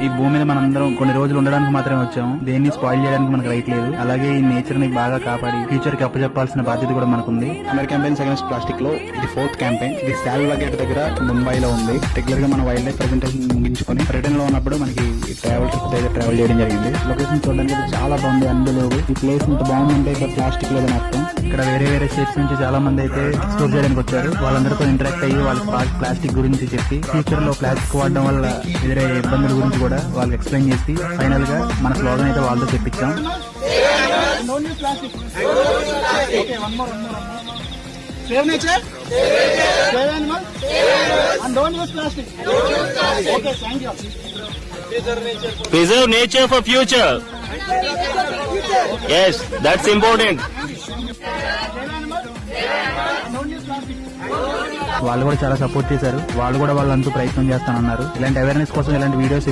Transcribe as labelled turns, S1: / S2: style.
S1: ఈ భూమి మీద మనందరం కొన్ని రోజులు ఉండడానికి మాత్రమే వచ్చాము. దేన్ని స్పాయిల్ చేయడానికి మనకు రైట్ లేదు. అలాగే ఈ నేచర్ ని బాగా కాపాడి ఫ్యూచర్ కి అప్పచెప్పాల్సిన బాధ్యత కూడా మనకుంది. అమెరికన్ క్యాంపెయిన్స్ అగైన్స్ ప్లాస్టిక్ లో ఇది 4th క్యాంపెయిన్. ఇది శాల్వా గేట్ దగ్గర ముంబైలో ఉంది. రెగ్యులర్ గా మన వైల్డ్ లైఫ్ ప్రెజెంటేషన్ ముగించుకొని రిటర్న్ లో ఉన్నప్పుడు మనకి ట్రావెల్ ట్రిప్ దగ్గర ట్రావెల్ చేయడం జరిగింది. లొకేషన్ చూడడానికి చాలా బాగుంది. అందులో ఈ ప్లేస్ ఇంత బాగుందంటే ఇక్కడ ప్లాస్టిక్ లేదని అర్థం. ఇక్కడ వేరే వేరే స్టేట్స్ నుంచి చాలా మంది అయితే ఎక్స్ప్లోర్ చేయడానికి వచ్చారు. వాళ్ళందరితో ఇంటరాక్ట్ అయ్యి వాళ్ళకి ప్లాస్టిక్ గురించి చెప్పి ఫ్యూచర్ లో ప్లాస్టిక్ వాడడం వల్ల ఎదురయ్యే ఇబ్బందుల గురించి కూడా వాళ్ళకి ఎక్స్ప్లెయిన్ చేసి ఫైనల్ గా మన స్లోగన్ అయితే వాళ్ళతో చెప్పించాం.
S2: Save nature, save animals, and don't use plastic. Okay, thank you.
S3: Preserve nature for future. Yes, that's important.
S1: వాళ్ళు కూడా చాలా సపోర్ట్ చేశారు. వాళ్ళు కూడా వాళ్ళంతా ప్రయత్నం చేస్తానన్నారు. ఇలాంటి అవేర్నెస్ కోసం ఇలాంటి వీడియోస్